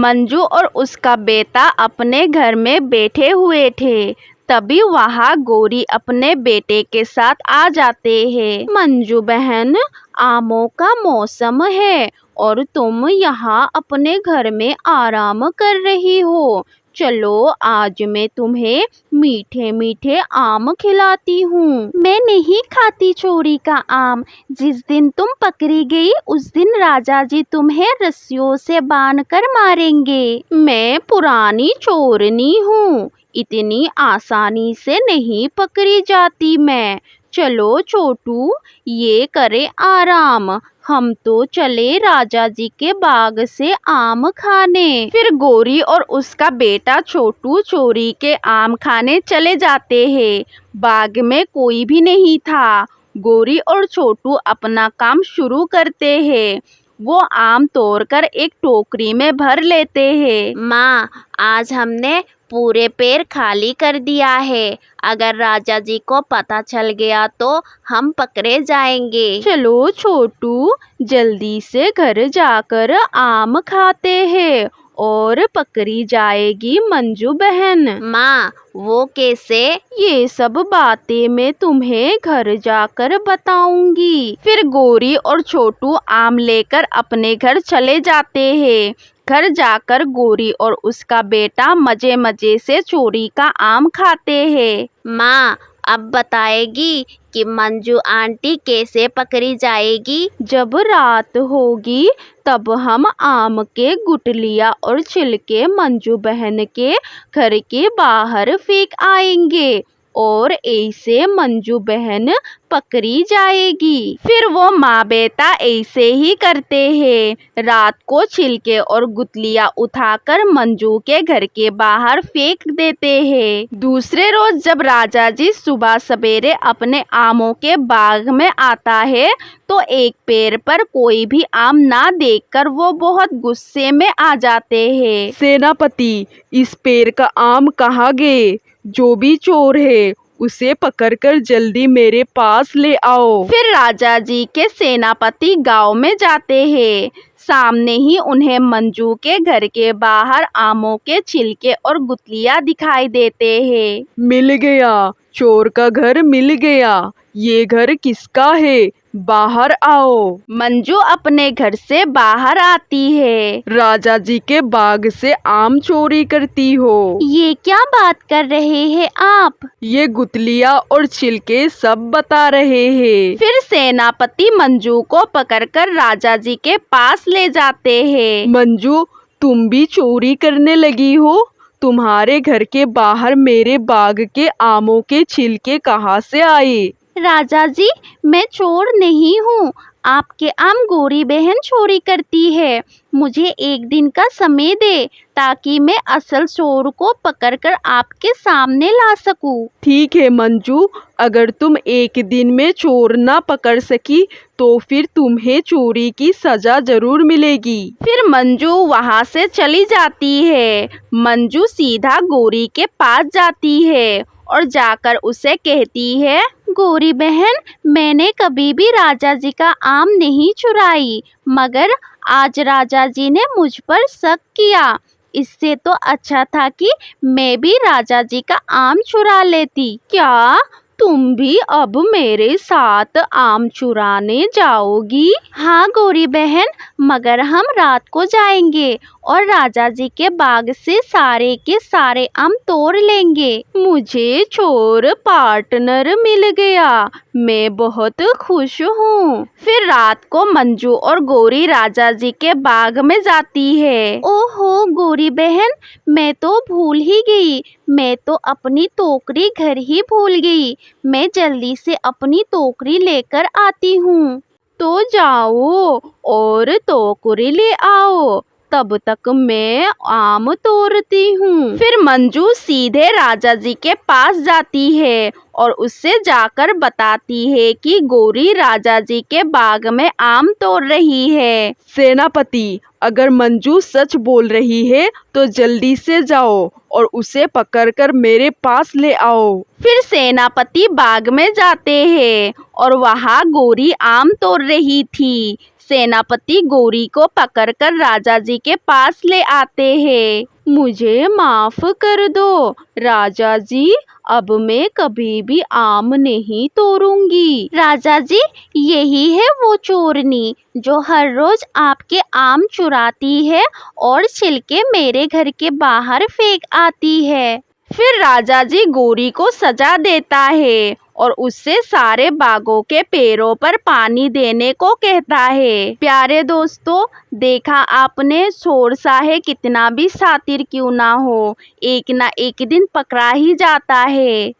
मंजू और उसका बेटा अपने घर में बैठे हुए थे। तभी वहाँ गौरी अपने बेटे के साथ आ जाते हैं। मंजू बहन, आमों का मौसम है और तुम यहाँ अपने घर में आराम कर रही हो। चलो आज मैं तुम्हें मीठे मीठे आम खिलाती हूँ। मैं नहीं खाती चोरी का आम। जिस दिन तुम पकड़ी गई उस दिन राजा जी तुम्हें रस्सियों से बांध कर मारेंगे। मैं पुरानी चोरनी हूँ, इतनी आसानी से नहीं पकड़ी जाती मैं। चलो छोटू, ये करे आराम, हम तो चले राजा जी के बाग से आम खाने। फिर गौरी और उसका बेटा छोटू चोरी के आम खाने चले जाते हैं। बाग में कोई भी नहीं था। गौरी और छोटू अपना काम शुरू करते हैं। वो आम तोड़कर एक टोकरी में भर लेते हैं। माँ, आज हमने पूरे पेड़ खाली कर दिया है। अगर राजा जी को पता चल गया तो हम पकड़े जाएंगे। चलो छोटू, जल्दी से घर जाकर आम खाते हैं और पकड़ी जाएगी मंजू बहन। माँ, वो कैसे? ये सब बातें मैं तुम्हें घर जाकर बताऊंगी। फिर गौरी और छोटू आम लेकर अपने घर चले जाते हैं। घर जाकर गौरी और उसका बेटा मजे मजे से चोरी का आम खाते हैं। माँ, अब बताएगी कि मंजू आंटी कैसे पकड़ी जाएगी? जब रात होगी तब हम आम के गुठलियाँ और छिलके मंजू बहन के घर के बाहर फेंक आएंगे और ऐसे मंजू बहन पकड़ी जाएगी। फिर वो माँ बेटा ऐसे ही करते हैं। रात को छिलके और गुठलियाँ उठाकर मंजू के घर के बाहर फेंक देते हैं। दूसरे रोज जब राजा जी सुबह सवेरे अपने आमों के बाग में आता है तो एक पेड़ पर कोई भी आम ना देखकर वो बहुत गुस्से में आ जाते हैं। सेनापति, इस पेड़ का आम कहाँ गए? जो भी चोर है उसे पकड़कर जल्दी मेरे पास ले आओ। फिर राजा जी के सेनापति गांव में जाते हैं। सामने ही उन्हें मंजू के घर के बाहर आमों के छिलके और गुठलियाँ दिखाई देते हैं। मिल गया, चोर का घर मिल गया। ये घर किसका है? बाहर आओ। मंजू अपने घर से बाहर आती है। राजा जी के बाग से आम चोरी करती हो? ये क्या बात कर रहे हैं आप? ये गुठलियाँ और छिलके सब बता रहे हैं। फिर सेनापति मंजू को पकड़कर राजा जी के पास ले जाते हैं। मंजू, तुम भी चोरी करने लगी हो? तुम्हारे घर के बाहर मेरे बाग के आमों के छिलके कहाँ से आए? राजा जी, मैं चोर नहीं हूँ। आपके आम गौरी बहन चोरी करती है। मुझे एक दिन का समय दे ताकि मैं असल चोर को पकड़कर आपके सामने ला सकूं। ठीक है मंजू, अगर तुम एक दिन में चोर ना पकड़ सकी तो फिर तुम्हें चोरी की सजा जरूर मिलेगी। फिर मंजू वहाँ से चली जाती है। मंजू सीधा गौरी के पास जाती है और जाकर उसे कहती है, गौरी बहन, मैंने कभी भी राजा जी का आम नहीं चुराई, मगर आज राजा जी ने मुझ पर शक किया। इससे तो अच्छा था कि मैं भी राजा जी का आम चुरा लेती। क्या तुम भी अब मेरे साथ आम चुराने जाओगी? हाँ गौरी बहन, मगर हम रात को जाएंगे और राजा जी के बाग से सारे के सारे आम तोड़ लेंगे। मुझे चोर पार्टनर मिल गया, मैं बहुत खुश हूँ। फिर रात को मंजू और गौरी राजा जी के बाग में जाती है। ओहो गौरी बहन, मैं तो भूल ही गई। मैं तो अपनी टोकरी घर ही भूल गई। मैं जल्दी से अपनी टोकरी लेकर आती हूँ। तो जाओ और टोकरी ले आओ, तब तक मैं आम तोड़ती हूँ। फिर मंजू सीधे राजा जी के पास जाती है और उससे जाकर बताती है कि गौरी राजा जी के बाग में आम तोड़ रही है। सेनापति, अगर मंजू सच बोल रही है तो जल्दी से जाओ और उसे पकड़कर मेरे पास ले आओ। फिर सेनापति बाग में जाते हैं और वहाँ गौरी आम तोड़ रही थी। सेनापति गौरी को पकड़कर राजा जी के पास ले आते हैं। मुझे माफ कर दो राजा जी, अब मैं कभी भी आम नहीं तोड़ूंगी। राजा जी, यही है वो चोरनी जो हर रोज आपके आम चुराती है और छिलके मेरे घर के बाहर फेंक आती है। फिर राजा जी गौरी को सजा देता है और उससे सारे बागों के पेड़ों पर पानी देने को कहता है। प्यारे दोस्तों, देखा आपने, चोर चाहे कितना भी शातिर क्यों ना हो, एक ना एक दिन पकड़ा ही जाता है।